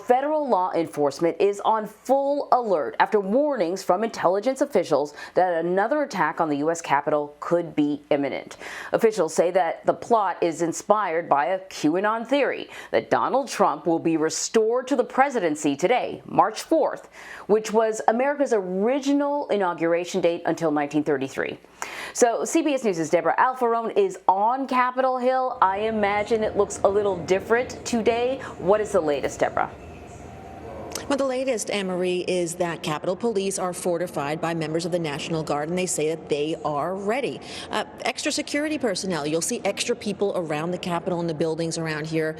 federal law enforcement is on full alert after warnings from intelligence officials that another attack on the U.S. Capitol could be imminent. Officials say that the plot is inspired by a QAnon theory that Donald Trump will be restored to the presidency today, March 4th, which was America's original inauguration date until 1933. So CBS News' Debra Alfarone is on Capitol Hill. I imagine it looks a little different today. What is the latest, Debra? Well, the latest, Anne-Marie, is that Capitol Police are fortified by members of the National Guard, and they say that they are ready. Extra security personnel. You'll see extra people around the Capitol and the buildings around here.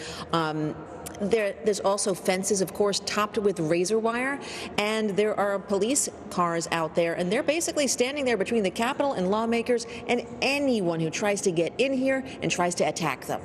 There's also fences, of course, topped with razor wire, and there are police cars out there, and they're basically standing there between the Capitol and lawmakers and anyone who tries to get in here and tries to attack them.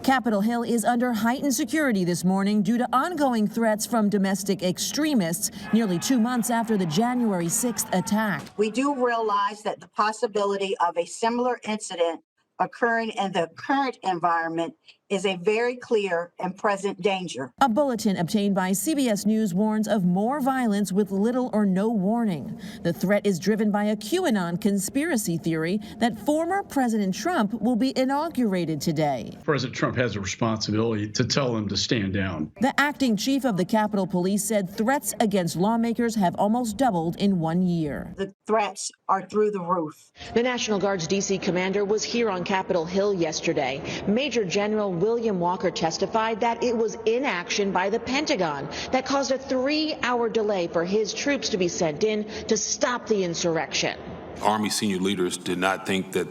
Capitol Hill is under heightened security this morning due to ongoing threats from domestic extremists nearly 2 months after the January 6th attack. We do realize that the possibility of a similar incident occurring in the current environment is a very clear and present danger. A bulletin obtained by CBS News warns of more violence with little or no warning. The threat is driven by a QAnon conspiracy theory that former President Trump will be inaugurated today. President Trump has a responsibility to tell them to stand down. The acting chief of the Capitol Police said threats against lawmakers have almost doubled in 1 year. The threats are through the roof. The National Guard's D.C. commander was here on Capitol Hill yesterday. Major General William Walker testified that it was inaction by the Pentagon that caused a 3-hour delay for his troops to be sent in to stop the insurrection. Army senior leaders did not think that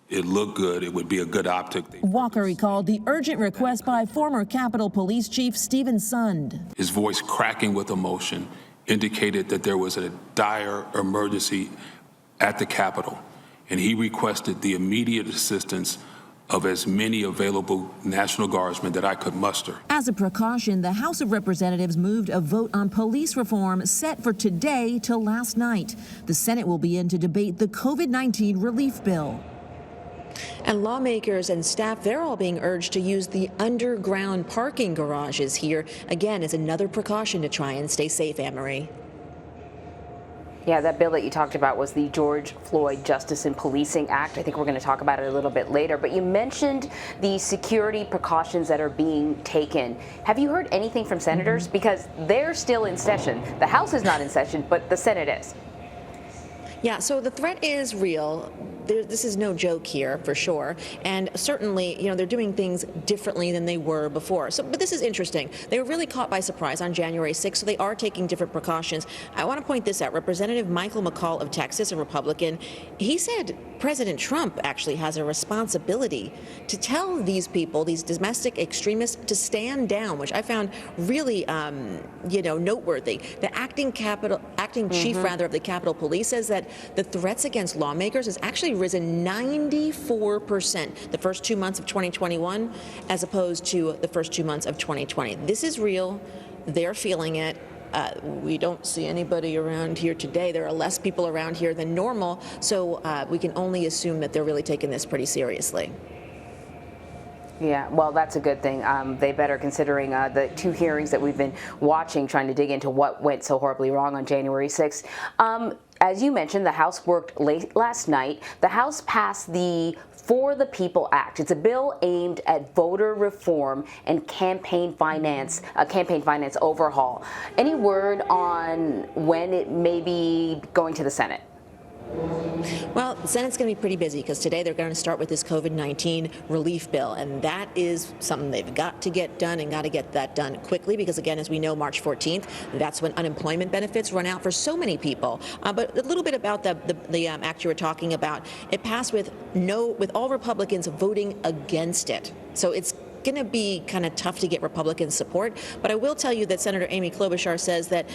it looked good. It would be a good optic. Walker recalled the urgent request by former Capitol Police Chief Stephen Sund. His voice cracking with emotion indicated that there was a dire emergency at the Capitol, and he requested the immediate assistance of as many available National Guardsmen that I could muster. As a precaution, the House of Representatives moved a vote on police reform set for today till last night. The Senate will be in to debate the COVID-19 relief bill. And lawmakers and staff, they're all being urged to use the underground parking garages here, again, as another precaution to try and stay safe, Anne-Marie. Yeah, that bill that you talked about was the George Floyd Justice in Policing Act. I think we're going to talk about it a little bit later. But you mentioned the security precautions that are being taken. Have you heard anything from senators? Because they're still in session. The House is not in session, but the Senate is. Yeah, so the threat is real. This is no joke here, for sure. And certainly, they're doing things differently than they were before. But this is interesting. They were really caught by surprise on January 6th, so they are taking different precautions. I want to point this out. Representative Michael McCall of Texas, a Republican, he said President Trump actually has a responsibility to tell these people, these domestic extremists, to stand down, which I found really, noteworthy. The acting chief of the Capitol Police says that the threats against lawmakers has actually risen 94% the first 2 months of 2021 as opposed to the first 2 months of 2020. This is real. They're feeling it. We don't see anybody around here today. There are less people around here than normal, so we can only assume that they're really taking this pretty seriously. Yeah, well, that's a good thing. They better, considering the 2 hearings that we've been watching, trying to dig into what went so horribly wrong on January 6th. As you mentioned, the House worked late last night. The House passed the For the People Act. It's a bill aimed at voter reform and campaign finance overhaul. Any word on when it may be going to the Senate? Well, the Senate's going to be pretty busy because today they're going to start with this COVID-19 relief bill, and that is something they've got to get done and got to get that done quickly because, again, as we know, March 14th, that's when unemployment benefits run out for so many people. But a little bit about the act you were talking about. It passed with all Republicans voting against it. So it's going to be kind of tough to get Republican support, but I will tell you that Senator Amy Klobuchar says that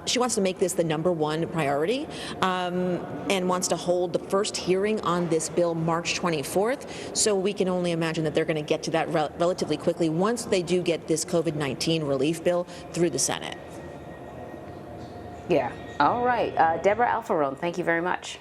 she wants to make this the #1 priority and wants to hold the first hearing on this bill March 24th. So we can only imagine that they're going to get to that relatively quickly once they do get this COVID-19 relief bill through the Senate. Yeah. All right. Debra Alfarone, thank you very much.